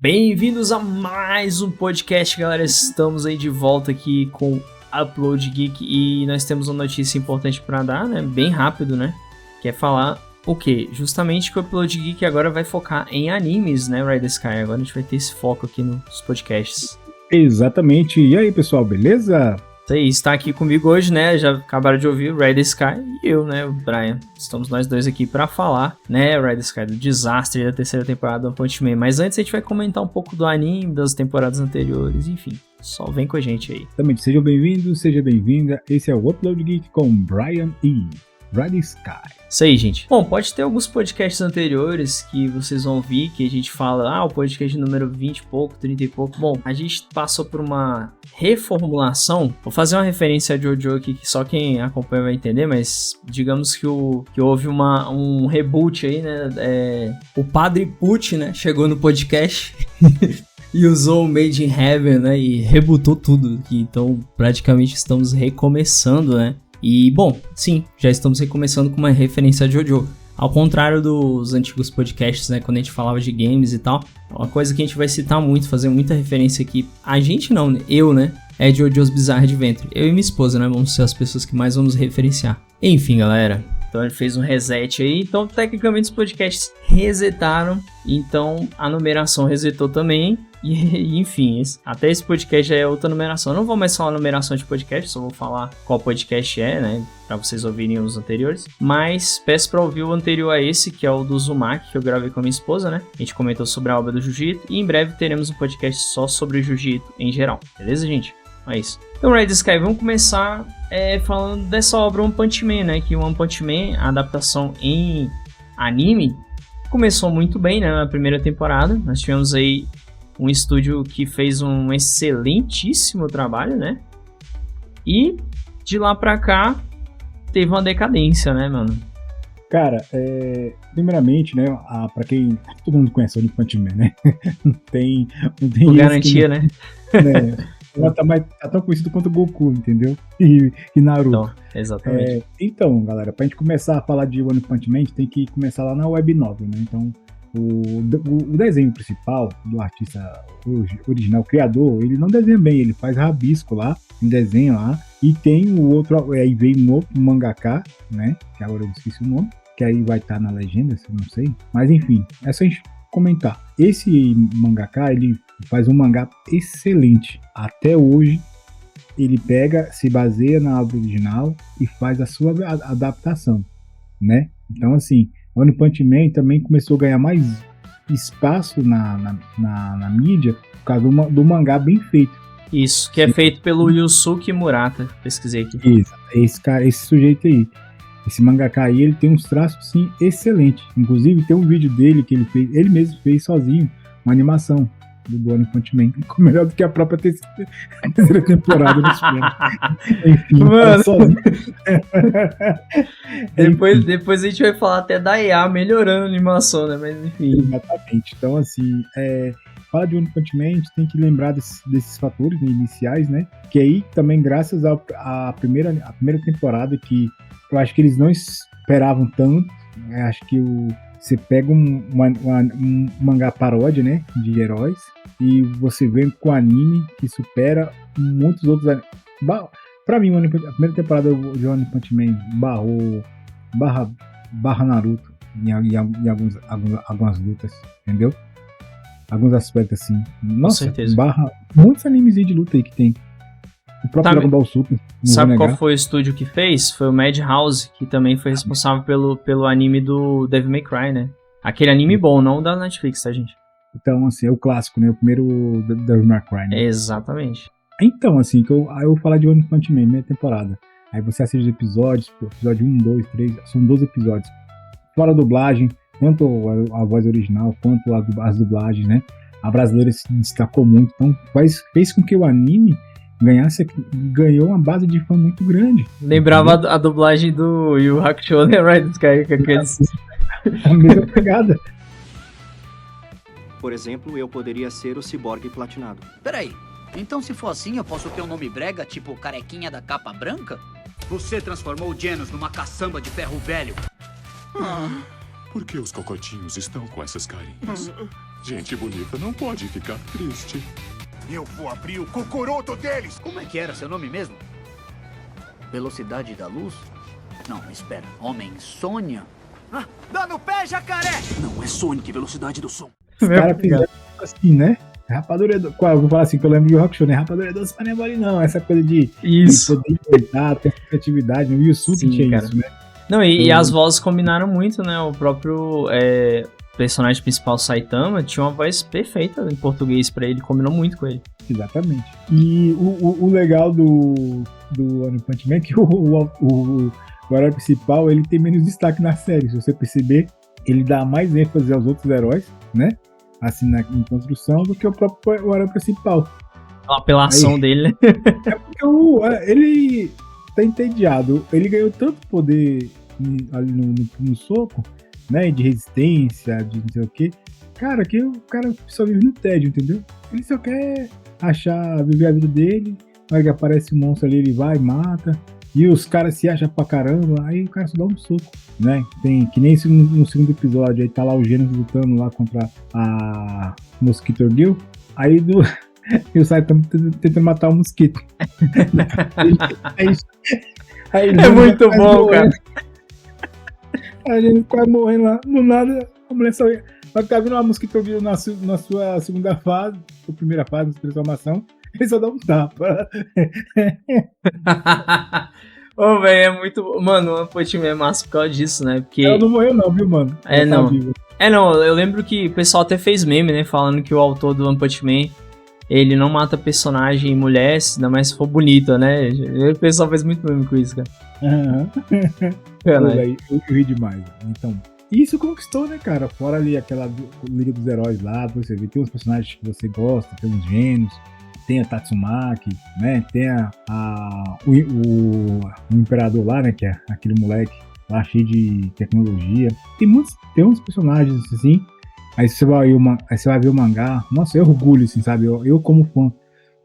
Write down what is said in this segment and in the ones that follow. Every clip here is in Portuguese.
Bem-vindos a mais um podcast, galera. Estamos aí de volta aqui com Upload Geek e nós temos uma notícia importante para dar, né? Bem rápido, né? Que é falar o quê? Justamente que o Upload Geek agora vai focar em animes, né, Ride the Sky? Agora a gente vai ter esse foco aqui nos podcasts. Exatamente. E aí, pessoal, beleza? Isso aí, está aqui comigo hoje, né? Já acabaram de ouvir o Ride the Sky e eu, né, o Brian. Estamos nós dois aqui para falar, né, Ride the Sky, do desastre da terceira temporada do One Punch Man. Mas antes a gente vai comentar um pouco do anime, das temporadas anteriores, enfim. Só vem com a gente aí. Também seja bem-vindo, seja bem-vinda. Esse é o Upload Geek com Brian e Ride the Sky. Isso aí, gente. Bom, pode ter alguns podcasts anteriores que vocês vão ouvir, que a gente fala, o podcast número 20 e pouco, 30 e pouco. Bom, a gente passou por uma reformulação. Vou fazer uma referência a Jojo aqui, que só quem acompanha vai entender, mas digamos que houve um reboot aí, né? O Padre Pucci, né? Chegou no podcast e usou o Made in Heaven, né? E rebootou tudo aqui. Então, praticamente estamos recomeçando, né? E, bom, sim, já estamos recomeçando com uma referência a Jojo. Ao contrário dos antigos podcasts, né, quando a gente falava de games e tal, uma coisa que a gente vai citar muito, fazer muita referência aqui, a gente não, eu, né, é Jojo's Bizarre Adventure. Eu e minha esposa, né, vamos ser as pessoas que mais vamos referenciar. Enfim, galera, então ele fez um reset aí, então tecnicamente os podcasts resetaram, então a numeração resetou também. E enfim, até esse podcast já é outra numeração. Eu não vou mais falar numeração de podcast, só vou falar qual podcast é, né? Pra vocês ouvirem os anteriores. Mas peço pra ouvir o anterior a esse, que é o do Uzumaki, que eu gravei com a minha esposa, né? A gente comentou sobre a obra do Jiu-Jitsu. E em breve teremos um podcast só sobre o Jiu-Jitsu em geral. Beleza, gente? É isso. Então, Ride the Sky, vamos começar falando dessa obra One Punch Man, né? Que One Punch Man, a adaptação em anime, começou muito bem, né? Na primeira temporada. Nós tivemos aí um estúdio que fez um excelentíssimo trabalho, né? E de lá pra cá teve uma decadência, né, mano? Cara, primeiramente, né, pra quem... Todo mundo conhece o One Punch Man, né? não tem garantia, né? Ela tá tão conhecido quanto o Goku, entendeu? E Naruto. Então, exatamente. Então, galera, pra gente começar a falar de One Punch Man, a gente tem que começar lá na web novel, né? Então, o desenho principal do artista original, criador, ele não desenha bem, ele faz rabisco lá, um desenho lá, e tem o outro, aí vem um outro mangaka, né, que agora eu esqueci o nome, que aí vai estar na legenda, se eu não sei, mas enfim, é só a gente comentar. Esse mangaka, ele faz um mangá excelente, até hoje ele se baseia na obra original e faz a sua adaptação, né, então assim, One Punch Man também começou a ganhar mais espaço na mídia por causa do mangá bem feito. Isso, que é feito pelo Yusuke Murata, pesquisei aqui. Isso, esse sujeito aí. Esse mangaka aí, ele tem uns traços, sim, excelentes. Inclusive, tem um vídeo dele que ele mesmo fez sozinho, uma animação do One Punch Man, que ficou melhor do que a própria terceira temporada do Enfim, mano, sozinho. depois a gente vai falar até da IA melhorando a animação, né? Mas enfim. Exatamente. Então, assim, fala de One Punch Man, a gente tem que lembrar desses fatores, né, iniciais, né? Que aí também, graças à primeira temporada, que eu acho que eles não esperavam tanto, acho que você pega um mangá paródia, né, de heróis, e você vem com anime que supera muitos outros animes. Pra mim, a primeira temporada de One Punch Man barra Naruto em algumas lutas, entendeu? Alguns aspectos assim. Nossa, com certeza. Muitos animes de luta aí que tem. O próprio Dragon Ball Super. Sabe qual foi o estúdio que fez? Foi o Madhouse, que também foi responsável pelo anime do Devil May Cry, né? Aquele anime bom, não da Netflix, tá, gente? Então, assim, é o clássico, né? O primeiro Devil May Cry, né? Exatamente. Então, assim, aí eu vou falar de One Punch Man, meia temporada. Aí você assiste os episódios, episódio 1, 2, 3, são 12 episódios. Fora a dublagem, tanto a voz original, quanto as dublagens, né? A brasileira se destacou muito, então fez com que o anime ganhou uma base de fã muito grande. Lembrava a dublagem do Yu Hakusho, né, Ride the Sky, com aqueles... A mesma pegada. Por exemplo, eu poderia ser o ciborgue platinado. Peraí, então se for assim, eu posso ter um nome brega, tipo Carequinha da Capa Branca? Você transformou o Genos numa caçamba de ferro velho. Por que os cocotinhos estão com essas carinhas? Gente bonita não pode ficar triste. Eu vou abrir o cocoroto deles! Como é que era seu nome mesmo? Velocidade da luz? Não, espera. Homem-Sônia? Ah, dá no pé, jacaré! Não, é Sonic, velocidade do som. Os caras fizeram assim, né? Rapadura é doce. Eu vou falar assim, que eu lembro de Rock Show, né? Rapadura é doce, mas não é mole, não. Essa coisa de poder inventar, ter criatividade. No Yusuke tinha cara. isso, né? Não, e as vozes combinaram muito, né? O próprio personagem principal, Saitama, tinha uma voz perfeita em português pra ele, combinou muito com ele. Exatamente. E o legal do One Punch Man é que o herói principal, ele tem menos destaque na série. Se você perceber, ele dá mais ênfase aos outros heróis, né? Assim, em construção, do que o próprio herói principal. A apelação dele, né? É porque ele tá entediado. Ele ganhou tanto poder ali no soco, né? De resistência, de não sei o quê. Cara, que o cara só vive no tédio, entendeu? Ele só quer viver a vida dele. Na hora que aparece um monstro ali, ele vai e mata. E os caras se acham pra caramba. Aí o cara só dá um soco, né? Tem que nem no segundo episódio. Aí tá lá o Genos lutando lá contra a Mosquito Girl. Aí e o Saitama tentando matar o mosquito. aí É muito bom, cara. A gente quase morrendo lá. Do nada, a mulher só vai ficar vindo uma Mosquito Girl na sua segunda fase, ou primeira fase de transformação. Ele só dá um tapa. Ô, velho, é muito... Mano, o One Punch Man é massa por causa disso, né? Porque... Ela não morreu não, viu, mano? Não. Eu lembro que o pessoal até fez meme, né? Falando que o autor do One Punch Man, ele não mata personagem mulher, ainda mais se for bonita, né? O pessoal fez muito meme com isso, cara. Aham. Eu ri demais. Então, isso conquistou, né, cara? Fora ali aquela Liga dos Heróis lá, você vê, tem uns personagens que você gosta, tem uns gênios. Tem a Tatsumaki, né? Tem o Imperador lá, né? Que é aquele moleque lá cheio de tecnologia. Tem uns personagens assim. Aí você vai ver o mangá. Nossa, eu orgulho, assim, sabe? Eu como fã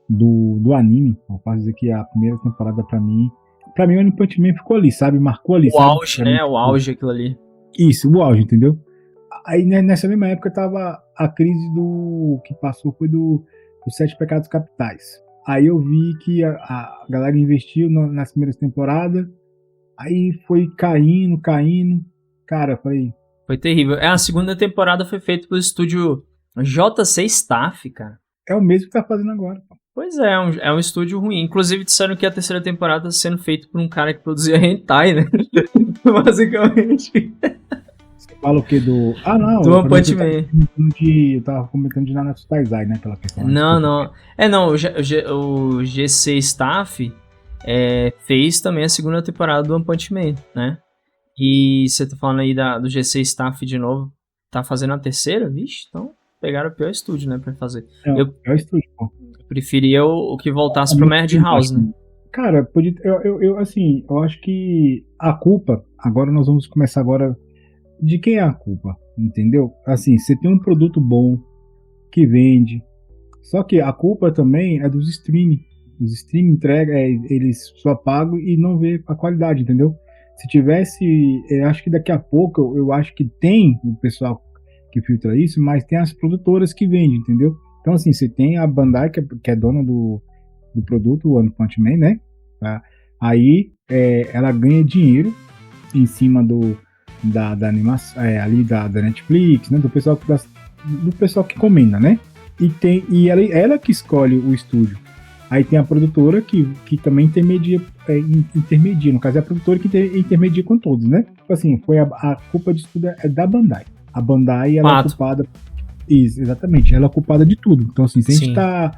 do anime, eu posso dizer que a primeira temporada pra mim o One Punch Man ficou ali, sabe? Marcou ali. O auge, né? O auge aquilo ali. Isso, o auge, entendeu? Aí nessa mesma época tava a crise que passou foi os 7 Pecados Capitais. Aí eu vi que a galera investiu nas primeiras temporadas, aí foi caindo. Cara, foi terrível. A segunda temporada foi feita pelo estúdio JC Staff, cara. É o mesmo que tá fazendo agora. Pois é um estúdio ruim. Inclusive disseram que a terceira temporada tá sendo feita por um cara que produzia hentai, né? Basicamente. Fala o que do... não. Do One Punch Man. Eu tava comentando de Nanatsu Taizai, né? Aquela questão. Não. O GC Staff fez também a segunda temporada do One Punch Man, né? E você tá falando aí do GC Staff de novo. Tá fazendo a terceira? Vixe, então pegaram o pior estúdio, né? Pra fazer. O pior estúdio, pô. Preferia o que voltasse pro Madhouse, né? Cara, eu acho que a culpa... Agora nós vamos começar agora... De quem é a culpa, entendeu? Assim, você tem um produto bom que vende, só que a culpa também é dos streaming. Os streaming entregam, eles só pagam e não vê a qualidade, entendeu? Se tivesse, acho que daqui a pouco, eu acho que tem o pessoal que filtra isso, mas tem as produtoras que vendem, entendeu? Então assim, você tem a Bandai, que é dona do produto, o One Punch Man, né? Aí ela ganha dinheiro em cima da animação, ali da Netflix, né, do pessoal que comenda, né? E ela que escolhe o estúdio. Aí tem a produtora que também intermedia, no caso é a produtora que intermedia com todos, né? Tipo assim, a culpa disso tudo é da Bandai. A Bandai, ela é culpada. Isso, exatamente, ela é culpada de tudo. Então assim, se a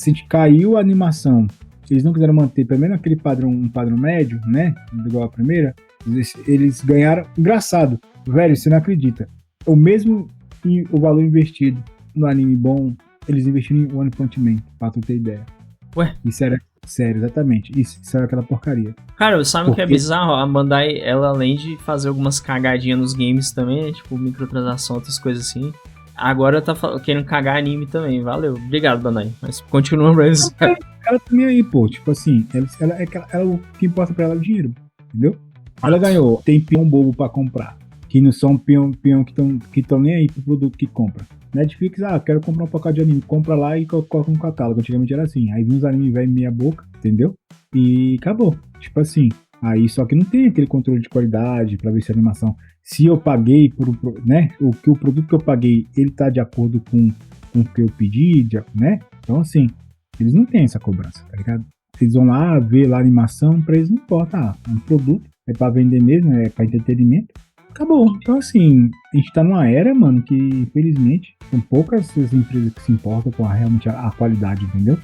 gente caiu a animação, se eles não quiseram manter pelo menos aquele um padrão médio, né? Igual a primeira, eles ganharam. Engraçado, velho, você não acredita. O mesmo o valor investido no anime bom, eles investiram em One Punch Man, pra tu ter ideia. Ué? Isso era sério, exatamente. Isso era aquela porcaria. Cara, sabe o que é bizarro? A Bandai, ela além de fazer algumas cagadinhas nos games também, né? Tipo microtransação, outras coisas assim, agora tá querendo cagar anime também. Valeu. Obrigado, Bandai. Mas continua pra isso. Ela também aí, pô. Tipo assim, o que importa pra ela é o dinheiro, entendeu? Ela ganhou, tem peão bobo pra comprar, que não são peão que estão nem aí pro produto que compra. Netflix, quero comprar um pacote de anime, compra lá e coloca no catálogo. Antigamente era assim, aí vinha uns animes velho meia boca, entendeu? E acabou. Tipo assim, aí só que não tem aquele controle de qualidade pra ver se a animação, se eu paguei né, o produto que eu paguei, ele tá de acordo com o que eu pedi, né? Então assim, eles não têm essa cobrança, tá ligado? Eles vão lá ver lá a animação, pra eles não importa, um produto é pra vender mesmo, é pra entretenimento. Acabou. Então, assim, a gente tá numa era, mano, que, infelizmente, são poucas as empresas que se importam com realmente a qualidade, entendeu?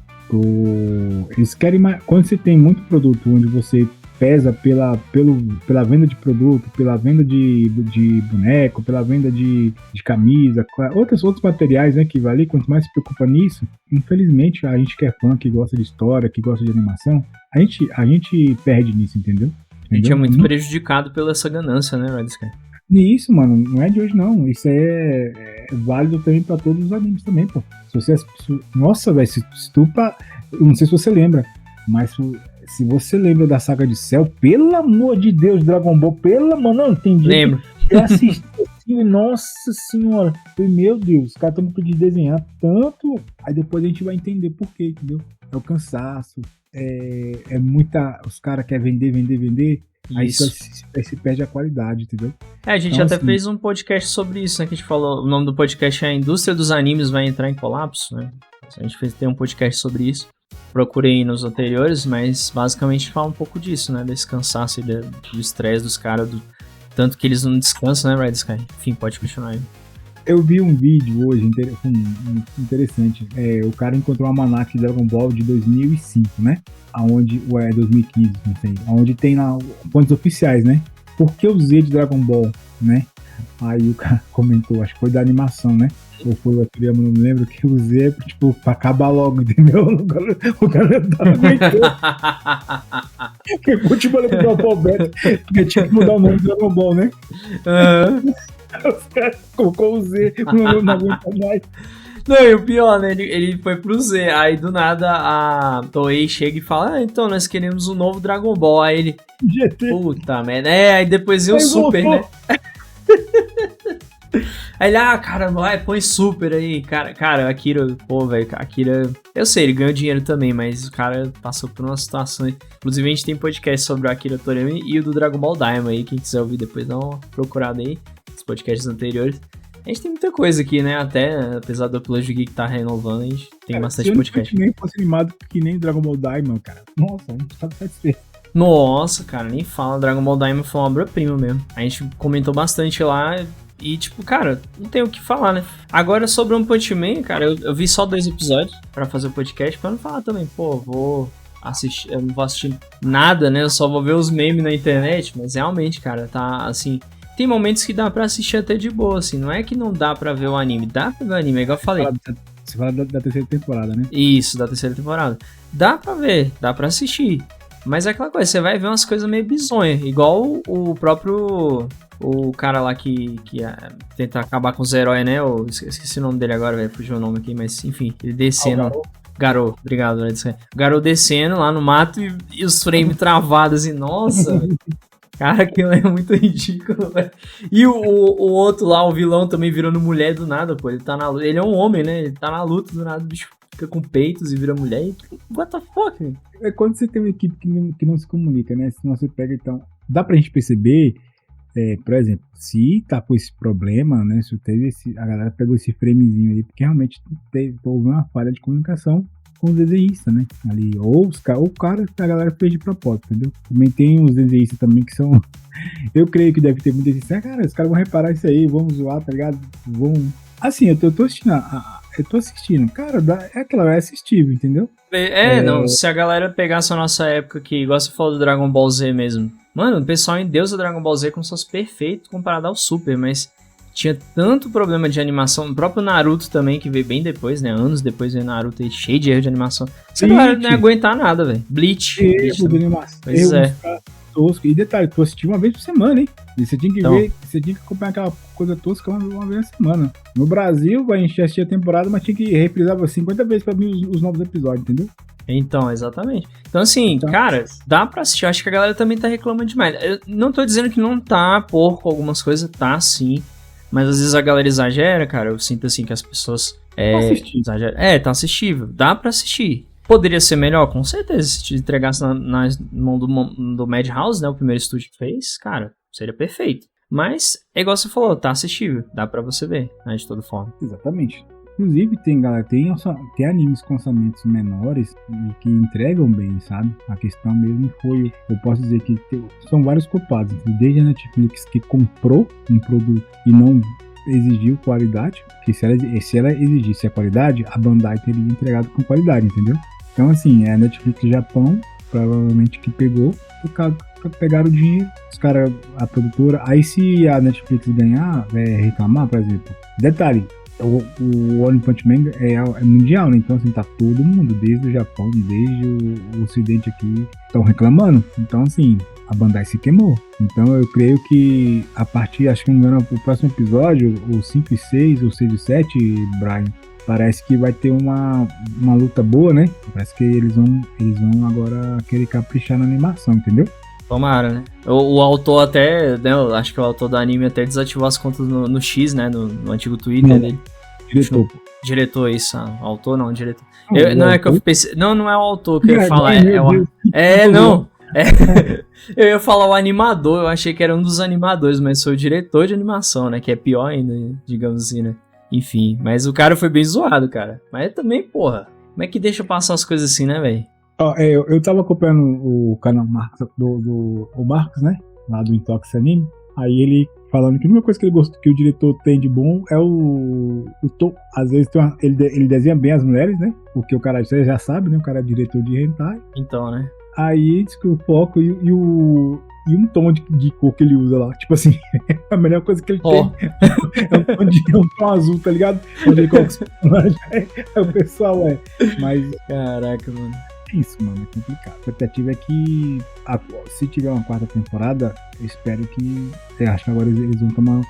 Eles querem mais. Quando você tem muito produto onde você pesa pela venda de produto, pela venda de boneco, pela venda de camisa, outros materiais, né, que vale, quanto mais se preocupa nisso, infelizmente, a gente que é fã, que gosta de história, que gosta de animação, a gente perde nisso, entendeu? A gente é muito prejudicado pela essa ganância, né, Red Sky? E isso, mano, não é de hoje, não. Isso é válido também pra todos os animes também, pô. Nossa, velho, se tu eu não sei se você lembra, mas se você lembra da saga de Cell, pelo amor de Deus, Dragon Ball, não entendi. Lembro. Eu assisti assim, nossa senhora. Meu Deus, os caras estão me pedindo desenhar tanto. Aí depois a gente vai entender por quê, entendeu? É o cansaço. É muita. Os caras querem vender. Aí se perde a qualidade, entendeu? A gente então, até assim, fez um podcast sobre isso, né? Que a gente falou. O nome do podcast é A Indústria dos Animes Vai Entrar em Colapso, né? A gente tem um podcast sobre isso. Procurei nos anteriores, mas basicamente fala um pouco disso, né? Desse cansaço e do estresse dos caras, tanto que eles não descansam, né, Red Sky? Enfim, pode continuar aí. Eu vi um vídeo hoje interessante. O cara encontrou uma almanac de Dragon Ball de 2005, né? Aonde, 2015, não sei. Onde tem lá pontos oficiais, né? Por que o Z de Dragon Ball, né? Aí o cara comentou, acho que foi da animação, né? Ou foi o Akirama, não me lembro, que o Z é tipo, pra acabar logo, entendeu? O cara não tava aguentando. Porque continua lendo o alfabeto, porque tinha que mudar o nome do Dragon Ball, né? Os caras colocou o Z, não aguenta mais. Não, e o pior, né? Ele foi pro Z, aí do nada a Toei chega e fala: então nós queremos um novo Dragon Ball. Aí ele, GT. Puta merda, aí depois veio o Super, né? Aí ele, cara, põe Super aí, cara, Akira, pô, velho, Akira, eu sei, ele ganhou dinheiro também, mas o cara passou por uma situação, inclusive a gente tem podcast sobre o Akira Toriyama e o do Dragon Ball Daima aí, quem quiser ouvir depois dá uma procurada aí, os podcasts anteriores. A gente tem muita coisa aqui, né, até, apesar do Upload Geek tá renovando, a gente tem bastante podcast. Se nem fosse animado que nem Dragon Ball Daima, cara, nossa, a gente tá satisfeito. Nossa, cara, nem fala, Dragon Ball Daima foi uma obra-prima mesmo, a gente comentou bastante lá. E, tipo, cara, não tem o que falar, né? Agora, sobre One Punch Man, cara, eu vi só 2 episódios pra fazer o podcast, pra não falar também, pô, eu não vou assistir nada, né? Eu só vou ver os memes na internet, mas realmente, cara, tá, assim, tem momentos que dá pra assistir até de boa, assim, não é que não dá pra ver o anime, dá pra ver o anime, é igual eu falei. Você fala da terceira temporada, né? Isso, da terceira temporada. Dá pra ver, dá pra assistir, mas é aquela coisa, você vai ver umas coisas meio bizonhas, igual o próprio... O cara lá que tenta acabar com os heróis, né? Eu esqueci o nome dele agora, velho. Fugiu o nome aqui, mas enfim. Ele descendo. Garou, obrigado, velho. Garou descendo lá no mato e os frames travados assim. Nossa, velho. Cara, aquilo é muito ridículo, velho. E o outro lá, o vilão, também virando mulher do nada, pô. Ele tá na luta. Ele é um homem, né? Ele tá na luta do nada, o bicho fica com peitos e vira mulher. E, what the fuck, velho? É quando você tem uma equipe que não se comunica, né? Se você pega, então. Dá pra gente perceber. Por exemplo, se tá com esse problema, né? Se teve a galera pegou esse framezinho aí, porque realmente houve uma falha de comunicação com os desenhistas, né? Ali, ou o cara, a galera fez de propósito, entendeu? Também tem os desenhistas também que são. Eu creio que deve ter muito desenhista. Cara, os caras vão reparar isso aí, vamos zoar, tá ligado? Assim, eu tô assistindo. Eu tô assistindo. Cara, é assistível, entendeu? Não, se a galera pegasse a nossa época que, igual você falou do Dragon Ball Z mesmo. Mano, o pessoal endeusa Dragon Ball Z como se fosse perfeito comparado ao Super, mas tinha tanto problema de animação. O próprio Naruto também, que veio bem depois, né? Anos depois veio Naruto aí, cheio de erro de animação. Você não ia aguentar nada, velho. Bleach. Erro de animação. Pois é. Tosco. E detalhe, tu assistiu uma vez por semana, hein? E você tinha que ver, você tinha que acompanhar aquela coisa tosca uma vez por semana. No Brasil, a gente assistia a temporada, mas tinha que reprisar 50 vezes pra ver os novos episódios, entendeu? Então, exatamente. Então, assim, cara, dá pra assistir. Eu acho que a galera também tá reclamando demais. Eu não tô dizendo que não tá porco algumas coisas, tá sim. Mas às vezes a galera exagera, cara. Eu sinto assim que as pessoas exageram. Tá assistível. Dá pra assistir. Poderia ser melhor? Com certeza. Se te entregasse na mão do Madhouse, né? O primeiro estúdio que fez, cara, seria perfeito. Mas, é igual você falou, tá assistível. Dá pra você ver, né? De toda forma. Exatamente. Inclusive, tem animes com orçamentos menores e que entregam bem, sabe? A questão mesmo foi, eu posso dizer que são vários culpados. Desde a Netflix que comprou um produto e não exigiu qualidade, que se ela exigisse a qualidade, a Bandai teria entregado com qualidade, entendeu? Então, assim, é a Netflix Japão, provavelmente, que pegou, pegaram o dinheiro, os caras, a produtora, aí se a Netflix ganhar, reclamar, por exemplo, detalhe, o One Punch Man é mundial, né? Então, assim, tá todo mundo, desde o Japão, desde o Ocidente aqui, estão reclamando. Então, assim, a Bandai se queimou. Então, eu creio que a partir, acho que não me engano, o próximo episódio, o 5 e 6, ou 6 e 7, Brian, parece que vai ter uma luta boa, né? Parece que eles vão agora querer caprichar na animação, entendeu? Tomara, né? O autor até, né? Eu acho que o autor do anime até desativou as contas no X, né? No antigo Twitter dele. Diretor, isso. Autor não, diretor. Não é que eu pensei. Não é o autor que eu ia falar. Eu ia falar o animador, eu achei que era um dos animadores, mas foi o diretor de animação, né? Que é pior ainda, digamos assim, né? Enfim, mas o cara foi bem zoado, cara. Mas também, porra, como é que deixa passar as coisas assim, né, velho? Eu tava acompanhando o canal do Marcos, né? Lá do Intox Anime. Aí ele falando que a única coisa que ele gostou, que o diretor tem de bom é o tom. Às vezes ele desenha bem as mulheres, né? Porque o cara, você já sabe, né? O cara é diretor de hentai. Então, né? Aí diz que o foco e um tom de cor que ele usa lá. Tipo assim, a melhor coisa que ele tem é um tom azul, tá ligado? Onde ele coloca o pessoal Mas. Caraca, mano. É isso, mano, é complicado. A expectativa é que, se tiver uma quarta temporada, eu espero que. Eu acho que agora eles vão tomar um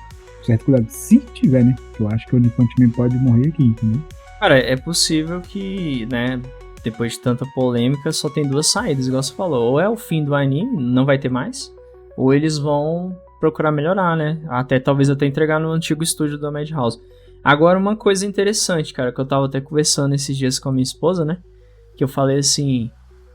certo cuidado. Se tiver, né? Eu acho que o One Punch Man pode morrer aqui, entendeu? Cara, é possível que, né? Depois de tanta polêmica, só tem duas saídas, igual você falou. Ou é o fim do anime, não vai ter mais, ou eles vão procurar melhorar, né? Talvez até entregar no antigo estúdio da Madhouse. Agora, uma coisa interessante, cara, que eu tava até conversando esses dias com a minha esposa, né? Que eu falei assim,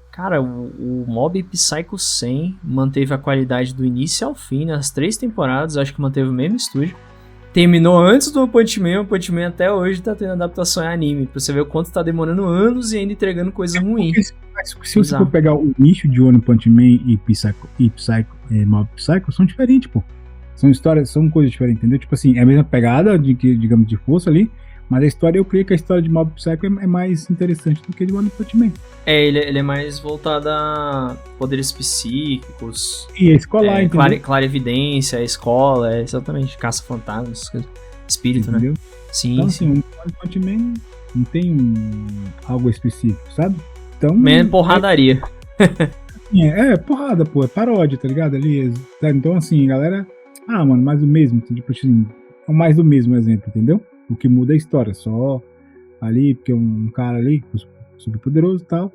cara, o Mob Psycho 100 manteve a qualidade do início ao fim, nas 3 temporadas, acho que manteve o mesmo estúdio. Terminou antes do One Punch Man, o One Punch Man até hoje tá tendo adaptação em anime, pra você ver o quanto tá demorando anos e ainda entregando coisa ruim. Se você for pegar o nicho de One Punch Man e Mob Psycho, são diferentes, pô. São histórias, são coisas diferentes, entendeu? Tipo assim, é a mesma pegada, digamos, de força ali, mas a história, eu creio que a história de Mob Psycho é mais interessante do que de One Punch Man. Ele é mais voltado a poderes psíquicos. E a escolar, entendeu? Clarividência, a escola, exatamente, caça-fantasmas, espírito, entendeu? Né? Sim, então, sim. Assim, o One Punch Man não tem algo específico, sabe? Então, menos porradaria. Porrada, pô, é paródia, tá ligado? Ali, sabe? Então, assim, galera, mano, mais do mesmo, tipo assim, é mais do mesmo exemplo, entendeu? O que muda é a história, só ali, porque um cara ali, super poderoso e tal,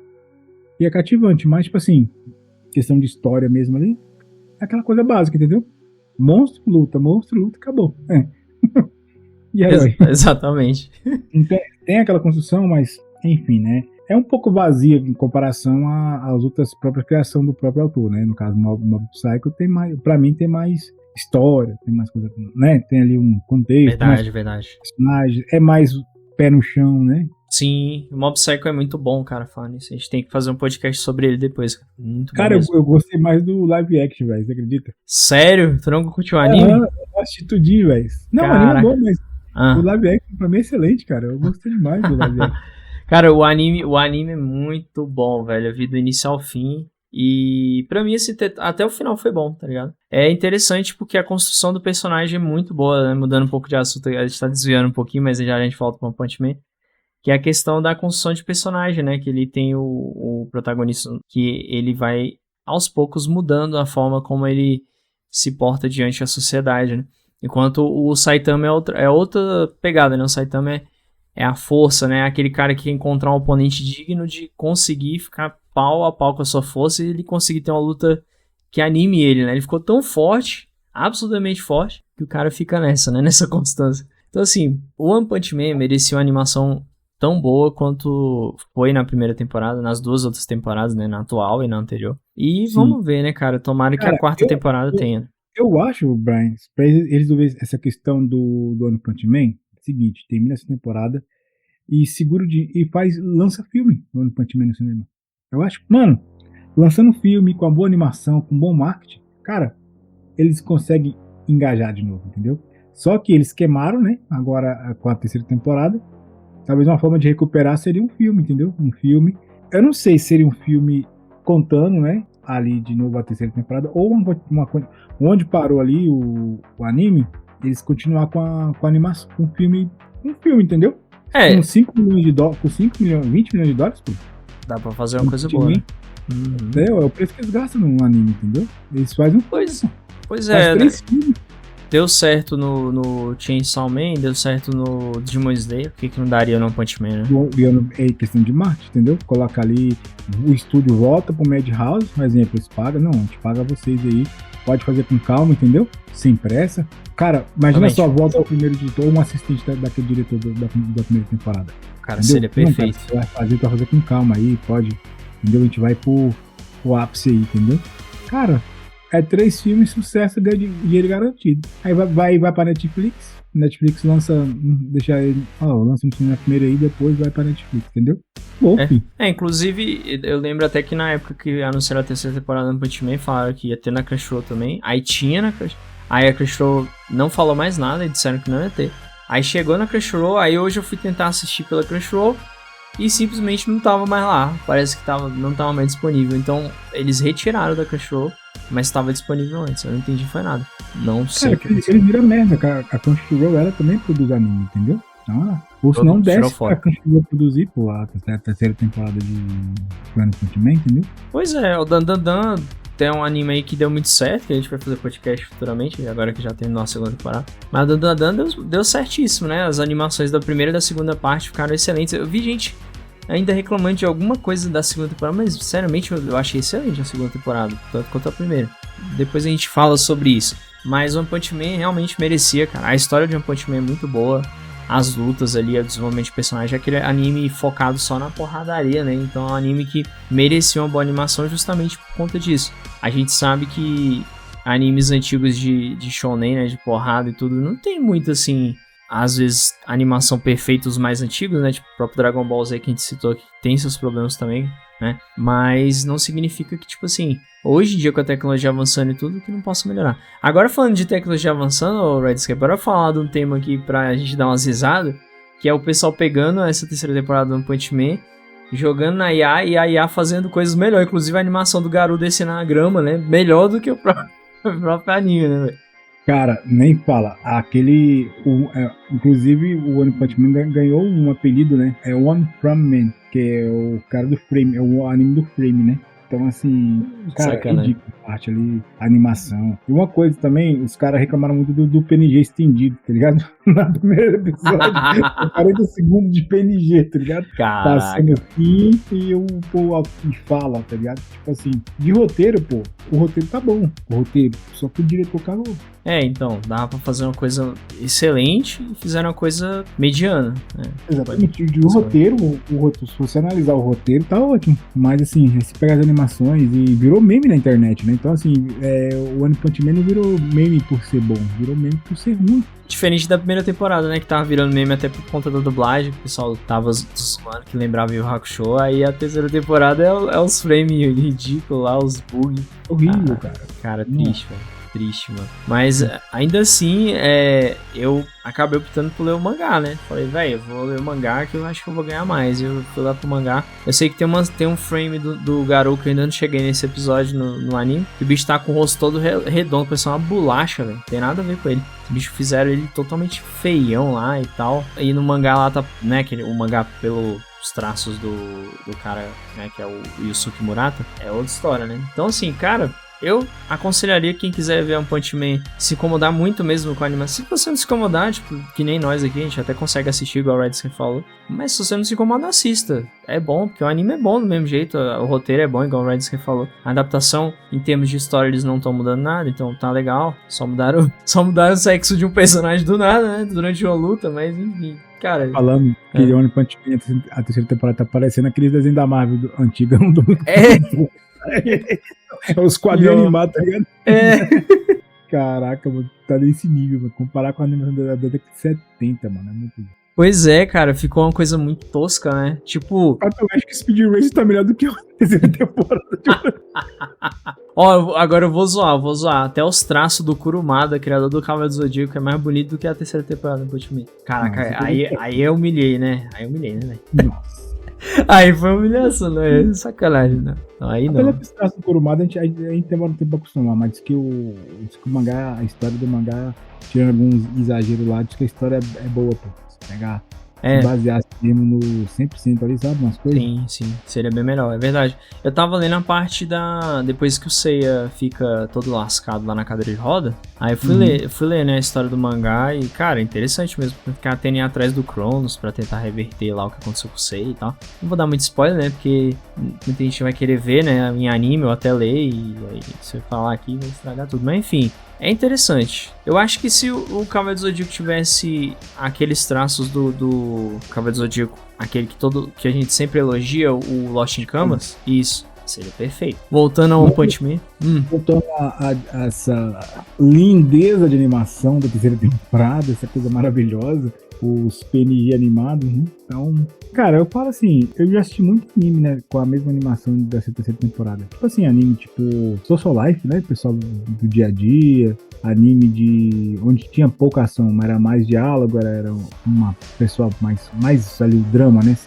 e é cativante, mas tipo assim, questão de história mesmo ali, é aquela coisa básica, entendeu? Monstro, luta, acabou. E aí, exatamente. Tem aquela construção, mas, enfim, né? É um pouco vazia em comparação às outras próprias criações do próprio autor, né? No caso, do Mob Psycho, tem mais, pra mim, tem mais história, tem mais coisa, né? Tem ali um contexto. Verdade. Personagem, é mais pé no chão, né? Sim, o Mob Psycho é muito bom, cara, falando isso. A gente tem que fazer um podcast sobre ele depois. Muito cara, bom eu gostei mais do live action, velho, você acredita? Sério? Tu não curtiu o anime? Eu assisti tudinho, velho. Não, o anime é bom, mas o live action pra mim é excelente, cara. Eu gostei demais do live action. Cara, o anime é muito bom, velho. Eu vi do início ao fim. E pra mim, até o final foi bom, tá ligado? É interessante porque a construção do personagem é muito boa, né? Mudando um pouco de assunto, a gente tá desviando um pouquinho, mas já a gente volta pra One Punch Man. Que é a questão da construção de personagem, né? Que ele tem o protagonista, que ele vai aos poucos mudando a forma como ele se porta diante da sociedade, né? Enquanto o Saitama é outra pegada, né? O Saitama é a força, né? Aquele cara que quer encontrar um oponente digno de conseguir ficar pau a pau com a sua força e ele conseguir ter uma luta que anime ele, né? Ele ficou tão forte, absolutamente forte, que o cara fica nessa, né? Nessa constância. Então, assim, o One Punch Man merecia uma animação tão boa quanto foi na primeira temporada, nas duas outras temporadas, né? Na atual e na anterior. E Sim. vamos ver, né, cara? Tomara que a quarta temporada tenha. Eu acho, Brian, pra eles resolverem essa questão do One Punch Man, é o seguinte, termina essa temporada e lança filme do One Punch Man no cinema. Eu acho, mano, lançando filme com uma boa animação, com bom marketing, cara, eles conseguem engajar de novo, entendeu? Só que eles queimaram, né? Agora com a terceira temporada. Talvez uma forma de recuperar seria um filme, entendeu? Um filme. Eu não sei se seria um filme contando, né? Ali de novo a terceira temporada. Ou onde parou ali o anime, eles continuar com a animação, com um filme, entendeu? Com 5 milhões de dólares, com 20 milhões de dólares, pô. Dá pra fazer uma coisa boa, né? É o preço que eles gastam num anime, entendeu? Eles fazem um Pois é, né? Deu certo no Chainsaw Man, deu certo no Demon Slayer, por que não daria no One Punch Man, né? É questão de marketing, entendeu? Coloca ali, o estúdio volta pro Madhouse, por exemplo, eles pagam, não, a gente paga vocês aí, pode fazer com calma, entendeu? Sem pressa. Cara, imagina só, volta ao primeiro editor, um assistente daquele diretor da primeira temporada. Cara, entendeu? Seria perfeito. Não, cara, você vai fazer com calma aí, pode, entendeu? A gente vai pro ápice aí, entendeu? Cara, é 3 filmes, sucesso, ganha dinheiro garantido. Aí vai pra Netflix lança, lança um filme na primeira aí, depois vai pra Netflix, entendeu? Bom, inclusive, eu lembro até que na época que anunciaram a terceira temporada do Punch Man, falaram que ia ter na Crunchyroll também, aí tinha na Crunchyroll, aí a Crunchyroll não falou mais nada e disseram que não ia ter. Aí chegou na Crunchyroll, aí hoje eu fui tentar assistir pela Crunchyroll e simplesmente não tava mais lá, parece que não tava mais disponível, então eles retiraram da Crunchyroll, mas estava disponível antes, eu não entendi foi nada. Não sei. Cara, ele vira merda, cara. A Crunchyroll, ela também produz anime, entendeu? Ou se não desce pra Crunchyroll produzir, pô, a terceira temporada de One Punch Man, entendeu? Pois é, o Dan tem um anime aí que deu muito certo, que a gente vai fazer podcast futuramente, agora que já terminou a segunda temporada. Mas o Dan deu certíssimo, né? As animações da primeira e da segunda parte ficaram excelentes. Eu vi gente ainda reclamando de alguma coisa da segunda temporada, mas sinceramente eu achei excelente a segunda temporada, tanto quanto a primeira. Depois a gente fala sobre isso. Mas One Punch Man realmente merecia, cara. A história de One Punch Man é muito boa. As lutas ali, o desenvolvimento de personagem, aquele anime focado só na porradaria, né? Então é um anime que merecia uma boa animação justamente por conta disso. A gente sabe que animes antigos de shonen, né? De porrada e tudo, não tem muito assim... Às vezes, animação perfeita, os mais antigos, né? Tipo, o próprio Dragon Ball Z que a gente citou aqui, tem seus problemas também, né? Mas não significa que, tipo assim, hoje em dia com a tecnologia avançando e tudo, que não possa melhorar. Agora, falando de tecnologia avançando, Redscape, bora falar de um tema aqui pra gente dar umas risadas, que é o pessoal pegando essa terceira temporada do One Punch Man, jogando na IA e a IA fazendo coisas melhores. Inclusive a animação do Garou descendo na grama, né? Melhor do que o próprio anime, né, velho? Cara, nem fala. Inclusive, o One Punch Man ganhou um apelido, né? É One From Man, que é o cara do Frame, é o anime do Frame, né? Então, assim, cara, é ridículo a parte ali, a animação. E uma coisa também, os caras reclamaram muito do PNG estendido, tá ligado? Na primeira episódio, 40 segundos de PNG, tá ligado? Caraca. Passando assim e o povo fala, tá ligado? Tipo assim, de roteiro, pô, o roteiro tá bom. O roteiro, só que o diretor cagou. Então, dava pra fazer uma coisa excelente e fizeram uma coisa mediana. Exatamente, o roteiro, se você analisar o roteiro, tá ótimo. Mas assim, você pega as animações e virou meme na internet, né? Então assim, o One Punch Man não virou meme por ser bom, virou meme por ser ruim. Diferente da primeira temporada, né? Que tava virando meme até por conta da dublagem, que o pessoal tava zoando, que lembrava o Yu Hakusho. Aí a terceira temporada é os frames ridículos lá, os bugs. Horrível, cara. Cara, triste, velho. Triste, mano. Mas ainda assim, eu acabei optando por ler o mangá, né? Falei, velho, eu vou ler o mangá que eu acho que eu vou ganhar mais. Eu fui lá pro mangá. Eu sei que tem um frame do Garou que eu ainda não cheguei nesse episódio no anime. Que o bicho tá com o rosto todo redondo, parece uma bolacha, velho. Não tem nada a ver com ele. Os bichos fizeram ele totalmente feião lá e tal. E no mangá lá tá, né? O mangá pelos traços do cara, né? Que é o Yusuke Murata. É outra história, né? Então assim, cara... Eu aconselharia quem quiser ver One Punch Man se incomodar muito mesmo com a animação. Se você não se incomodar, tipo, que nem nós aqui, a gente até consegue assistir, igual o Redson falou. Mas se você não se incomoda, assista. É bom, porque o anime é bom do mesmo jeito, o roteiro é bom, igual o Redson falou. A adaptação, em termos de história, eles não estão mudando nada, então tá legal. Só mudaram o sexo de um personagem do nada, né? Durante uma luta, mas enfim. Cara, falando que One Punch Man, a terceira temporada tá parecendo aqueles desenhos da Marvel antigão do os quadrinhos animados, tá ligado? Caraca, mano, tá nesse nível, mano. Comparar com a animação da década de 70, mano, é muito bom. Pois é, cara, ficou uma coisa muito tosca, né? Tipo... Eu acho que Speed Racer tá melhor do que a terceira temporada. Ó, agora eu vou zoar. Até os traços do Kurumada, criador do Cavaleiro do Zodíaco, é mais bonito do que a terceira temporada do Punch Man. Caraca, aí eu humilhei, né? Velho? Nossa. Aí foi humilhação, né? Sacanagem, né? Aí não. Pela traço do Kurumada, a gente demora um tempo pra acostumar, mas diz que o mangá, a história do mangá, tirando alguns exageros lá, diz que a história é boa, pô. Se pegar... basear mesmo no 100% ali, sabe? Umas coisas. Sim, seria bem melhor, é verdade. Eu tava lendo a parte depois que o Seiya fica todo lascado lá na cadeira de roda. Aí eu fui ler, né, a história do mangá e, cara, é interessante mesmo. Ficar tendo ir atrás do Cronos pra tentar reverter lá o que aconteceu com o Seiya e tal. Não vou dar muito spoiler, né, porque muita gente vai querer ver, né, em anime ou até ler. E aí, se eu falar aqui, vai estragar tudo. Mas enfim. É interessante. Eu acho que se o Cavaleiro do Zodíaco tivesse aqueles traços do Cavaleiro do Zodíaco, aquele que a gente sempre elogia, o Lost in Canvas, isso, seria perfeito. Voltando ao One Punch Man. Voltando a essa lindeza de animação da terceira temporada, essa coisa maravilhosa, os PNG animados, né? Então, cara, eu falo assim, eu já assisti muito anime, né, com a mesma animação dessa terceira temporada. Tipo assim, anime tipo Social Life, né, pessoal do dia a dia, anime onde tinha pouca ação, mas era mais diálogo, era uma pessoa mais ali, drama, né,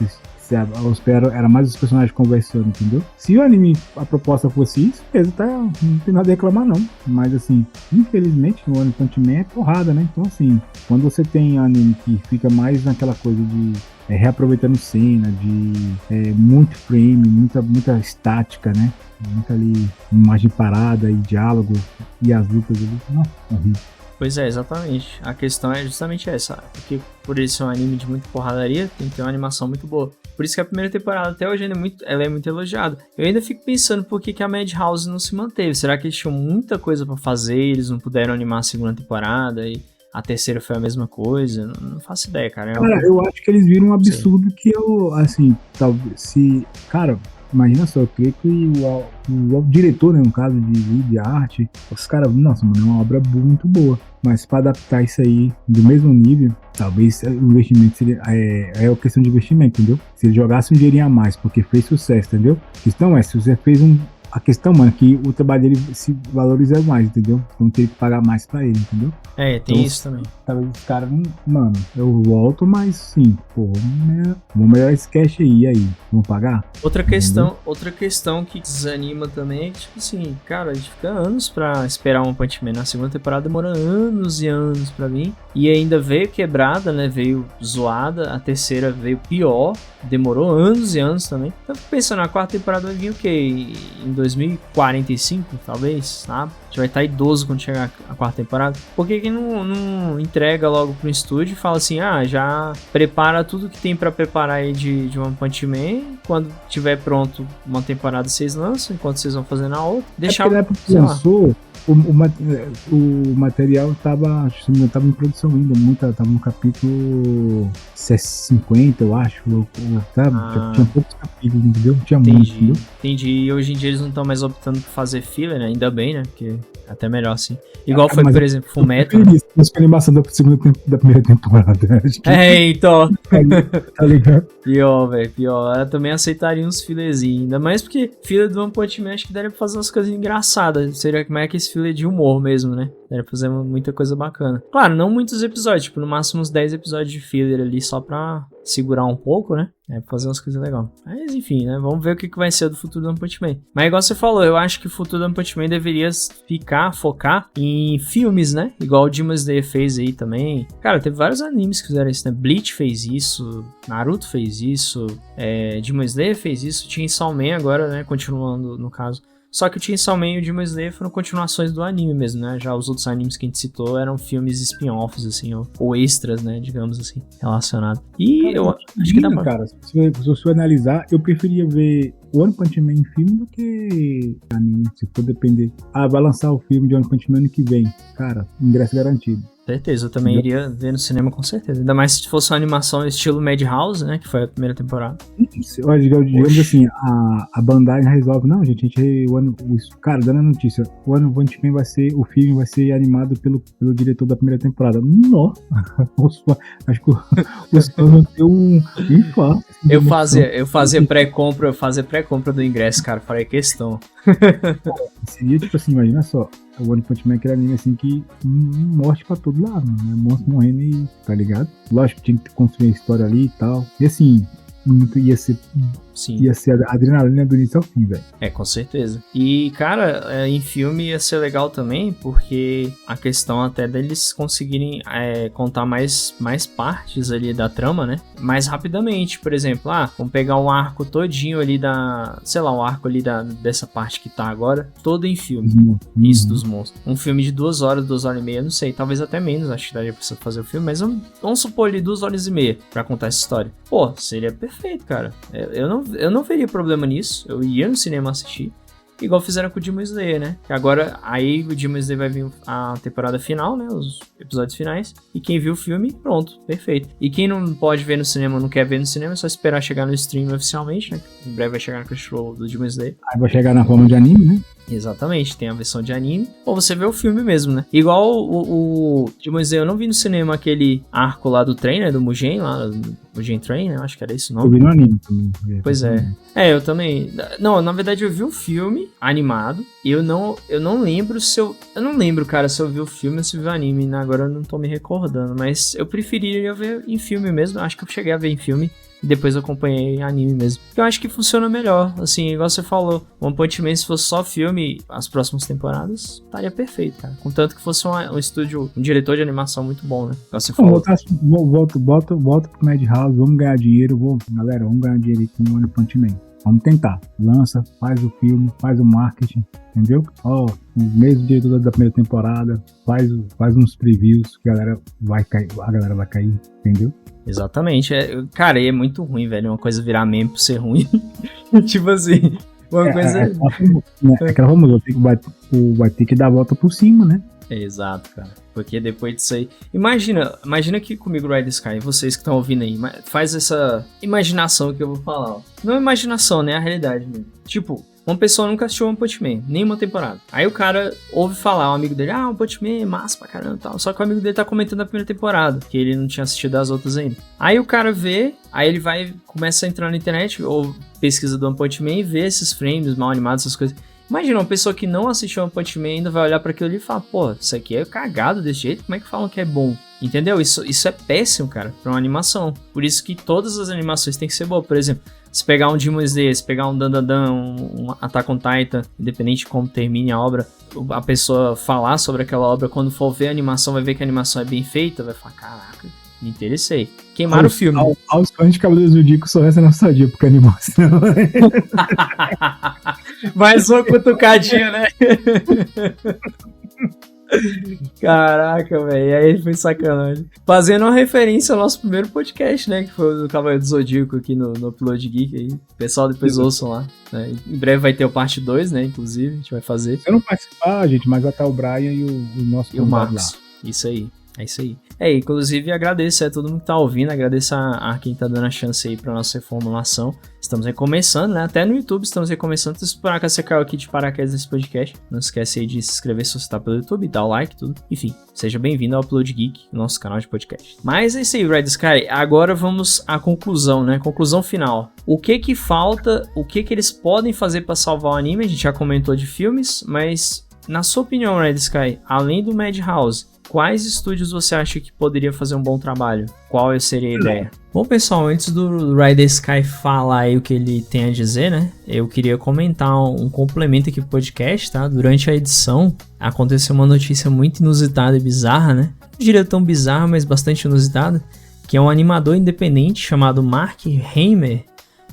era mais os personagens conversando, entendeu? Se o anime, a proposta fosse isso, beleza, não tem nada a reclamar não. Mas assim, infelizmente o One Punch Man é porrada, né? Então assim, quando você tem anime que fica mais naquela coisa de reaproveitando cena, de muito frame, muita estática, né? Muita ali imagem parada e diálogo e as lutas ali, não, horrível. Pois é, exatamente. A questão é justamente essa. Porque por ele ser um anime de muita porradaria, tem que ter uma animação muito boa. Por isso que a primeira temporada até hoje ela é muito elogiada. Eu ainda fico pensando por que a Madhouse não se manteve. Será que eles tinham muita coisa pra fazer e eles não puderam animar a segunda temporada? E a terceira foi a mesma coisa? Não faço ideia, cara. Eu acho que eles viram um absurdo que eu, assim, talvez se... Cara... Imagina só, eu creio que o diretor, né, no caso de arte, os caras, nossa, mano, é uma obra muito boa. Mas para adaptar isso aí do mesmo nível, talvez o investimento seria. É a questão de investimento, entendeu? Se ele jogasse um dinheirinho a mais, porque fez sucesso, entendeu? A questão é, se você fez a questão, mano, é que o trabalho dele se valoriza mais, entendeu? Então tem que pagar mais pra ele, entendeu? Tem então, isso também. Talvez os caras, mano, eu volto, mas sim, pô, vamos melhorar esse cash aí, vamos pagar? Outra questão que desanima também é que, tipo assim, cara, a gente fica anos pra esperar um Punch Man. Na segunda temporada demorou anos e anos pra vir. E ainda veio quebrada, né? Veio zoada. A terceira veio pior. Demorou anos e anos também. Então, pensando, a quarta temporada vai vir o quê? Em 2045, talvez, sabe? A gente vai estar idoso quando chegar a quarta temporada. Por que não entrega logo pro estúdio e fala assim, já prepara tudo que tem pra preparar aí de One Punch Man. Quando tiver pronto uma temporada vocês lançam, enquanto vocês vão fazer na outra. Deixar, na época que lançou, o material tava em produção ainda, tava no capítulo 50, eu acho, sabe? Tinha poucos capítulos, entendeu? Tinha muito, entendeu? Entendi, e hoje em dia eles não estão mais optando por fazer filler, né? Ainda bem, né? Porque é até melhor assim. Igual foi, por exemplo, Fullmetal. Isso foi a animação da primeira temporada. Então. Tá ligado? Pior, velho, pior. Eu também aceitaria uns fillerzinhos. Ainda mais porque filler do One Punch Man acho que daria pra fazer umas coisas engraçadas. Seria como é que esse filler de humor mesmo, né? Daria pra fazer muita coisa bacana. Claro, não muitos episódios, tipo, no máximo uns 10 episódios de filler ali só pra segurar um pouco, né? Fazer umas coisas legais. Mas enfim, né? Vamos ver o que vai ser do futuro do One Punch Man. Mas igual você falou, eu acho que o futuro do One Punch Man deveria focar em filmes, né? Igual o Demon Slayer fez aí também. Cara, teve vários animes que fizeram isso, né? Bleach fez isso, Naruto fez isso, Demon Slayer fez isso, Chainsaw Man agora, né? Continuando no caso. Só que o Chainsaw Man e o Demon Slayer foram continuações do anime mesmo, né? Já os outros animes que a gente citou eram filmes spin-offs, assim, ou extras, né? Digamos assim, relacionados. E cara, eu acho que dá pra... Cara, se você analisar, eu preferia ver One Punch Man em filme do que anime, se for depender. Vai lançar o filme de One Punch Man ano que vem. Cara, ingresso garantido. Certeza, eu também iria ver no cinema com certeza. Ainda mais se fosse uma animação estilo Madhouse, né? Que foi a primeira temporada. Digamos assim, a Bandai resolve. Não, gente, cara, dando a notícia, o One Punch Man o filme vai ser animado pelo diretor da primeira temporada. Não! Acho que os fãs vão ter um infarto. Eu fazia pré-compra do ingresso, cara. Farei questão. Seria tipo assim, imagina só. O One Punch Man é aquele anime assim que morte pra todo lado, né? Monstro morrendo e tá ligado? Lógico que tinha que construir a história ali e tal. E assim, ia ser a adrenalina do início ao fim, velho. Com certeza. E, cara, em filme ia ser legal também, porque a questão até deles conseguirem contar mais partes ali da trama, né? Mais rapidamente. Por exemplo, vamos pegar um arco todinho ali um arco ali dessa parte que tá agora, todo em filme. Isso, dos monstros. Um filme de 2 horas, 2 horas e meia, não sei, talvez até menos, acho que daria pra você fazer o filme, mas vamos supor ali 2 horas e meia pra contar essa história. Pô, seria perfeito, cara. Eu não veria problema nisso, eu ia no cinema assistir, igual fizeram com o Demon Slayer, né? Que agora, aí o Demon Slayer vai vir a temporada final, né? Os episódios finais, e quem viu o filme, pronto, perfeito. E quem não pode ver no cinema, não quer ver no cinema, é só esperar chegar no stream oficialmente, né? Em breve vai chegar no Crunchyroll do Demon Slayer. Aí vai chegar na forma de anime, né? Exatamente, tem a versão de anime, ou você vê o filme mesmo, né? Igual o Demon Slayer, eu não vi no cinema aquele arco lá do trem, né? Do Mugen, lá, Mugen Train, né? Acho que era esse o nome. Eu vi no anime também. Pois é. Eu também. Não, na verdade eu vi o filme animado, e eu não lembro se eu... Eu não lembro, cara, se eu vi o filme ou se eu vi o anime, né? Agora eu não tô me recordando, mas eu preferiria ver em filme mesmo, acho que eu cheguei a ver em filme. E depois eu acompanhei anime mesmo. Eu acho que funciona melhor. Assim, igual você falou, One Punch Man, se fosse só filme, as próximas temporadas, estaria perfeito, cara. Contanto que fosse um estúdio, um diretor de animação muito bom, né? Igual você falou. Volta pro Madhouse, vamos ganhar dinheiro. Galera, vamos ganhar dinheiro aí com o One Punch Man. Vamos tentar. Lança, faz o filme, faz o marketing, entendeu? O mesmo diretor da primeira temporada, faz uns previews, a galera vai cair, entendeu? Exatamente. Cara, e é muito ruim, velho, uma coisa virar meme por ser ruim. Tipo assim, uma coisa... Aquela famosa, vai ter que dar a volta por cima, né? Exato, cara. Porque depois disso aí... Imagina aqui comigo, Ride Sky, vocês que estão ouvindo aí, faz essa imaginação que eu vou falar, ó. Não é imaginação, né? É a realidade mesmo. Tipo, uma pessoa nunca assistiu One Punch Man, nenhuma temporada. Aí o cara ouve falar, um amigo dele, One Punch Man é massa pra caramba e tal. Só que o amigo dele tá comentando a primeira temporada, que ele não tinha assistido as outras ainda. Aí o cara vê, aí ele começa a entrar na internet, ou pesquisa do One Punch Man e vê esses frames mal animados, essas coisas. Imagina, uma pessoa que não assistiu One Punch Man ainda vai olhar pra aquilo ali e falar, pô, isso aqui é cagado desse jeito, como é que falam que é bom? Entendeu? Isso é péssimo, cara, pra uma animação. Por isso que todas as animações têm que ser boas. Por exemplo, se pegar um Demon Slayer, se pegar um Dandadan, um Attack on Titan, independente de como termine a obra, a pessoa falar sobre aquela obra, quando for ver a animação, vai ver que a animação é bem feita, vai falar, caraca, me interessei. Queimaram o filme. Aos fãs de Cavaleiros do Zodíaco só essa nostalgia, porque a animação... Mais uma cutucadinha, né? Caraca, velho, aí foi sacanagem. Fazendo uma referência ao nosso primeiro podcast, né? Que foi o do Cavaleiro do Zodíaco aqui no Upload Geek aí. O pessoal depois ouçam lá, né? Em breve vai ter o parte 2, né? Inclusive, a gente vai fazer. Se eu não participar, gente, mas vai estar o Brian e o nosso e o Marcos. Lá. Isso aí. É isso aí. Inclusive agradeço a todo mundo que tá ouvindo, agradeço a quem tá dando a chance aí pra nossa reformulação. Estamos recomeçando, né? Até no YouTube estamos recomeçando. Se por acaso você caiu aqui de paraquedas nesse podcast, não esquece aí de se inscrever se você tá pelo YouTube, dar o like, tudo. Enfim, seja bem-vindo ao Upload Geek, nosso canal de podcast. Mas é isso aí, Red Sky. Agora vamos à conclusão, né? Conclusão final. O que falta, o que eles podem fazer pra salvar o anime? A gente já comentou de filmes, mas na sua opinião, Red Sky, além do Madhouse, quais estúdios você acha que poderia fazer um bom trabalho? Qual seria a ideia? Bom, pessoal, antes do Rider Sky falar aí o que ele tem a dizer, né? Eu queria comentar um complemento aqui pro podcast, tá? Durante a edição, aconteceu uma notícia muito inusitada e bizarra, né? Não diria tão bizarra, mas bastante inusitada, que é um animador independente chamado Mark Hamill,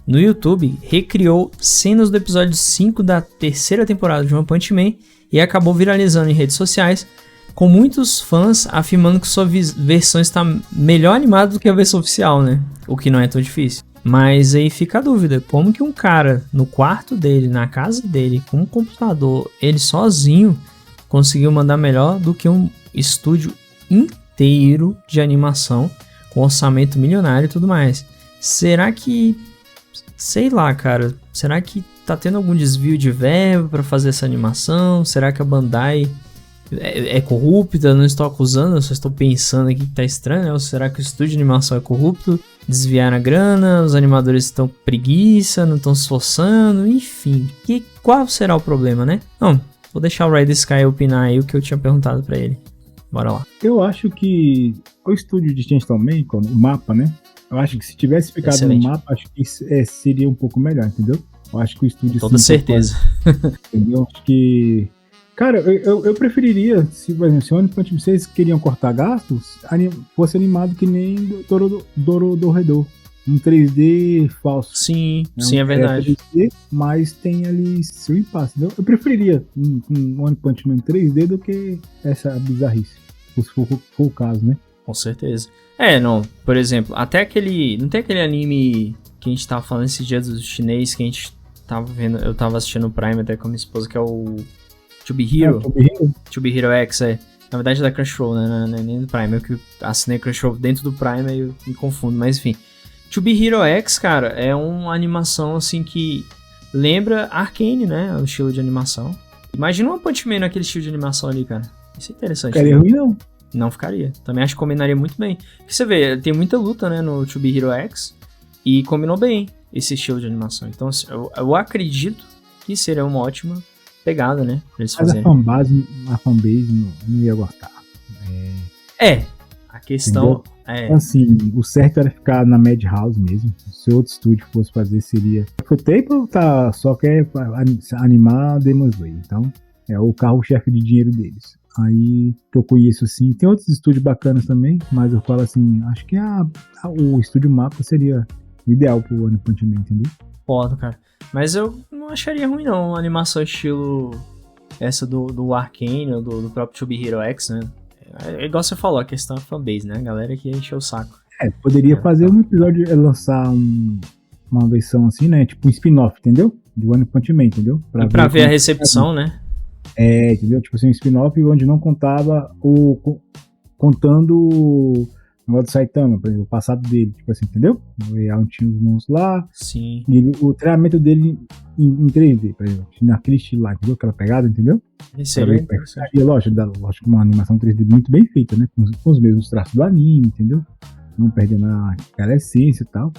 no YouTube, recriou cenas do episódio 5 da terceira temporada de One Punch Man e acabou viralizando em redes sociais, com muitos fãs afirmando que sua versão está melhor animada do que a versão oficial, né? O que não é tão difícil. Mas aí fica a dúvida, como que um cara no quarto dele, na casa dele, com um computador, ele sozinho, conseguiu mandar melhor do que um estúdio inteiro de animação, com orçamento milionário e tudo mais? Será que, sei lá, cara, será que tá tendo algum desvio de verba pra fazer essa animação? Será que a Bandai é corrupta? Eu não estou acusando, eu só estou pensando aqui que tá estranho, né? Ou será que o estúdio de animação é corrupto? Desviaram a grana, os animadores estão preguiça, não estão se esforçando, enfim. Qual será o problema, né? Não, vou deixar o Red Sky opinar aí o que eu tinha perguntado pra ele. Bora lá. Eu acho que o estúdio de Chainsaw Man, o mapa, né? Eu acho que se tivesse ficado Excelente. no mapa, acho que seria um pouco melhor, entendeu? Eu acho que o estúdio... Toda certeza. Entendeu? Acho que... Cara, eu preferiria, se, por exemplo, se o One Punch Man, vocês queriam cortar gastos, fosse animado que nem Dororedor. Um 3D falso. Sim, sim, é verdade. 3D, mas tem ali seu impasse, entendeu? Eu preferiria um One Punch Man 3D do que essa bizarrice, se for o caso, né? Com certeza. Não, por exemplo, até aquele... Não tem aquele anime que a gente tava falando esses dias do chinês, que a gente tava vendo, eu tava assistindo o Prime até com a minha esposa, que é o To Be Hero. To Be Hero X, Na verdade é da Crunchyroll, né? Não é nem do Prime. Eu que assinei Crunchyroll dentro do Prime, aí eu me confundo, mas enfim. To Be Hero X, cara, é uma animação assim que lembra Arcane, né? O estilo de animação. Imagina uma Punch Man naquele estilo de animação ali, cara. Isso é interessante. Ficaria ruim, não. Não ficaria. Também acho que combinaria muito bem. Porque você vê, tem muita luta, né, no To Be Hero X, e combinou bem esse estilo de animação. Então, assim, eu acredito que seria uma ótima pegada, né, pra eles fazerem. Mas a fanbase não ia gostar. A questão... Assim, o certo era ficar na Madhouse mesmo. Se outro estúdio fosse fazer, seria... O Tape só quer animar Demon Slayer. Então, é o carro-chefe de dinheiro deles. Aí, que eu conheço assim, tem outros estúdios bacanas também, mas eu falo assim, acho que o estúdio Mapa seria o ideal pro One Punch Man, entendeu? Foda, cara. Mas eu não acharia ruim não, uma animação estilo essa do Arcane ou do próprio To Be Hero X, né? É igual você falou, a questão é fanbase, né? A galera que encheu o saco. Poderia fazer um episódio, lançar uma versão assim, né? Tipo um spin-off, entendeu? Do One Punch Man, entendeu? Pra ver a recepção, né? Entendeu? Tipo assim, um spin-off onde não contava contando o negócio do Saitama, por exemplo, o passado dele, tipo assim, entendeu? Onde tinha os monstros lá. Sim. E o treinamento dele em 3D, por exemplo, naquele estilo lá, entendeu? Aquela pegada, entendeu? Isso é interessante. E lógico, uma animação 3D muito bem feita, né? Com os mesmos traços do anime, entendeu? Não perdendo aquela essência e tal.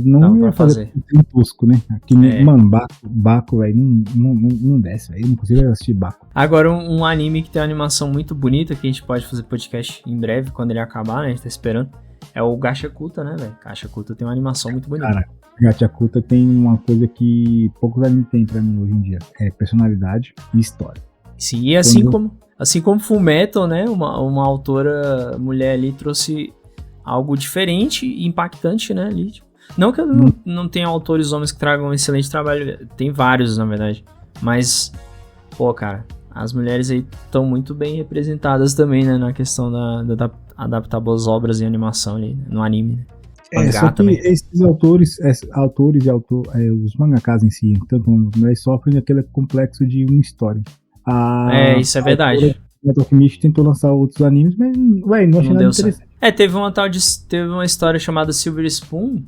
Não ia fazer um tosco, né? Aqui, mano, Baco, velho, não desce, velho. Eu não consigo assistir Baco. Agora, um anime que tem uma animação muito bonita, que a gente pode fazer podcast em breve, quando ele acabar, né? A gente tá esperando. É o Gachakuta, né, velho? Gachakuta tem uma animação muito bonita. Cara, Gachakuta tem uma coisa que poucos animes têm pra mim hoje em dia. É personalidade e história. Sim, e assim como Fullmetal, né? Uma autora mulher ali trouxe algo diferente e impactante, né? Ali, tipo, não que eu não tenha autores homens que tragam um excelente trabalho, tem vários, na verdade. Mas, pô, cara, as mulheres aí estão muito bem representadas também, né? Na questão da adaptar boas obras em animação ali, no anime, né? Só que também. Esses autores e os mangakas em si, tanto mulheres, sofrem aquele complexo de uma história. Isso é verdade. A Tokimichi tentou lançar outros animes, mas não achei nada interessante. Teve uma história chamada Silver Spoon.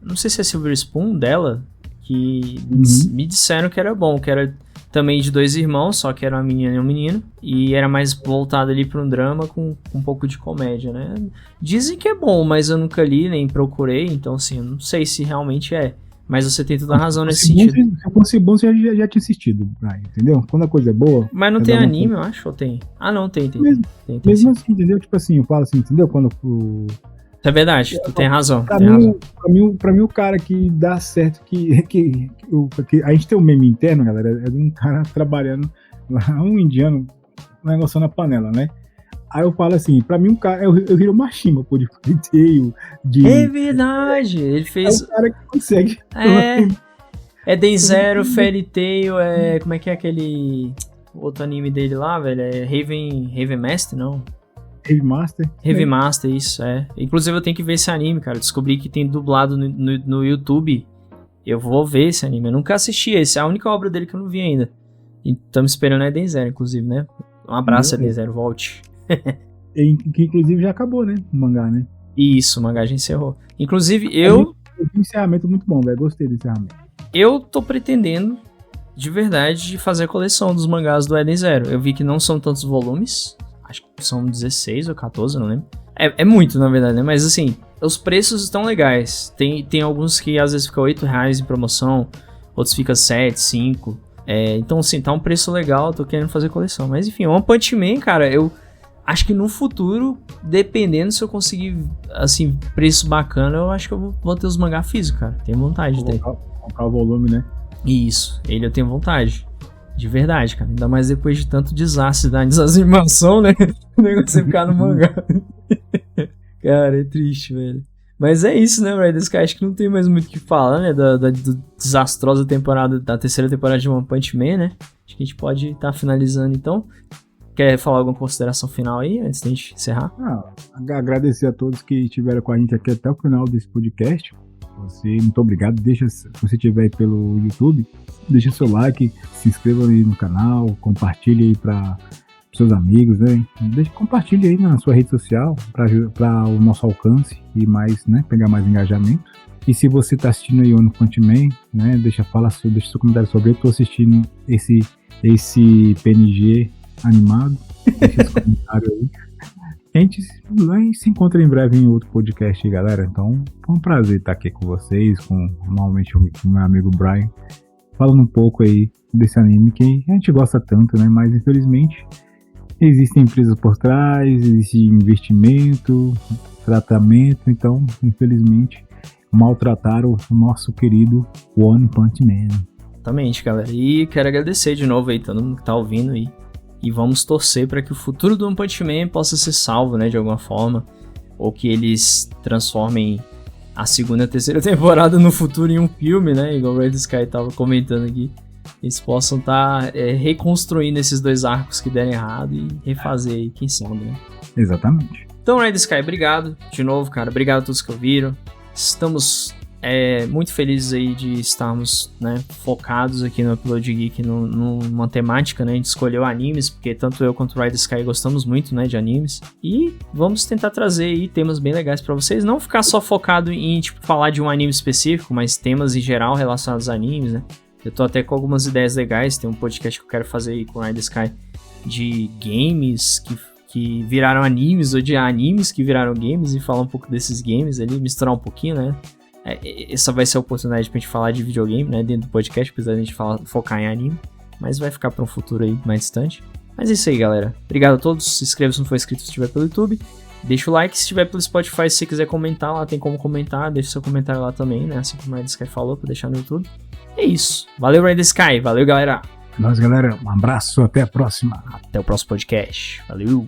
Não sei se é Silver Spoon dela, que me disseram que era bom, que era também de 2 irmãos, só que era uma menina e um menino, e era mais voltado ali para um drama com um pouco de comédia, né? Dizem que é bom, mas eu nunca li, nem procurei, então assim, eu não sei se realmente é. Mas você tem toda a razão nesse sentido. Se fosse bom, você já tinha assistido, Brian, entendeu? Quando a coisa é boa... Mas não tem anime, eu acho, ou tem? Não, tem. Mesmo assim, entendeu? Tipo assim, eu falo assim, entendeu? Quando é verdade, tu tem razão. Pra mim, o cara que dá certo, que a gente tem um meme interno, galera, é de um cara trabalhando lá, um indiano, negociando a panela, né? Aí eu falo assim, pra mim um cara, eu viro Mashima, pô, de Fairy Tail, de... É verdade, ele fez... É o cara que consegue. É DayZ, Fairy Tail, como é que é aquele outro anime dele lá, velho? É Raven Master, não? Heavy Master. Heavy Master, isso, Inclusive eu tenho que ver esse anime, cara. Eu descobri que tem dublado no YouTube. Eu vou ver esse anime. Eu nunca assisti esse, é a única obra dele que eu não vi ainda. E estamos esperando a DayZ, inclusive, né? Um abraço a DayZ, volte. Que inclusive já acabou, né? O mangá, né? Isso, o mangá já encerrou. Inclusive, eu vi um encerramento muito bom, velho. Gostei do encerramento. Eu tô pretendendo, de verdade, de fazer a coleção dos mangás do Eden Zero. Eu vi que não são tantos volumes. Acho que são 16 ou 14, não lembro. É muito, na verdade, né? Mas assim, os preços estão legais. Tem alguns que às vezes ficam R$8 em promoção, outros ficam 7, 5. Então, assim, tá um preço legal. Tô querendo fazer coleção. Mas enfim, One Punch Man, cara, eu acho que no futuro, dependendo se eu conseguir, assim, preço bacana, eu acho que eu vou ter os mangá físicos, cara. Tenho vontade de ter. Comprar o volume, né? Isso, ele eu tenho vontade. De verdade, cara. Ainda mais depois de tanto desastre da desanimação, né? O negócio é ficar no mangá. Cara, é triste, velho. Mas é isso, né, Ray Sky? Acho que não tem mais muito o que falar, né? Da desastrosa temporada, da terceira temporada de One Punch Man, né? Acho que a gente pode estar finalizando, então. Quer falar alguma consideração final aí, antes de a gente encerrar? Agradecer a todos que estiveram com a gente aqui até o final desse podcast. Muito obrigado. Se você estiver aí pelo YouTube, deixa seu like, se inscreva aí no canal, compartilhe aí para seus amigos, né? Compartilhe aí na sua rede social para o nosso alcance e mais, né? Pegar mais engajamento. E se você está assistindo aí One Punch Man, né? Deixa seu comentário sobre ele. Estou assistindo esse PNG animado. Deixa esse comentário aí. A gente se encontra em breve em outro podcast, galera. Então, foi um prazer estar aqui com vocês, normalmente o meu amigo Brian, falando um pouco aí desse anime que a gente gosta tanto, né? Mas, infelizmente, existem empresas por trás, existe investimento, tratamento. Então, infelizmente, maltrataram o nosso querido One Punch Man. Exatamente, galera. E quero agradecer de novo aí todo mundo que tá ouvindo aí. E vamos torcer para que o futuro do One Punch Man possa ser salvo, né, de alguma forma. Ou que eles transformem a segunda e a terceira temporada no futuro em um filme, né? Igual o Red Sky tava comentando aqui. Eles possam estar reconstruindo esses dois arcos que deram errado e refazer aí, quem sabe, né? Exatamente. Então, Red Sky, obrigado de novo, cara. Obrigado a todos que ouviram. Estamos muito felizes aí de estarmos, né, focados aqui no Upload Geek numa temática, né? A gente escolheu animes, porque tanto eu quanto o Red Sky gostamos muito, né, de animes. E vamos tentar trazer aí temas bem legais pra vocês. Não ficar só focado em, tipo, falar de um anime específico, mas temas em geral relacionados a animes, né? Eu tô até com algumas ideias legais. Tem um podcast que eu quero fazer aí com o Red Sky de games que viraram animes, ou de animes que viraram games, e falar um pouco desses games ali, misturar um pouquinho, né? Essa vai ser a oportunidade pra gente falar de videogame, né, dentro do podcast, apesar de a gente focar em anime, mas vai ficar pra um futuro aí mais distante. Mas é isso aí, galera. Obrigado a todos. Se inscreva se não for inscrito, se estiver pelo YouTube. Deixa o like. Se estiver pelo Spotify, se você quiser comentar lá, tem como comentar. Deixa seu comentário lá também, né, assim como o Red Sky falou, pra deixar no YouTube. É isso. Valeu, Red Sky. Valeu, galera. Nós, galera. Um abraço. Até a próxima. Até o próximo podcast. Valeu.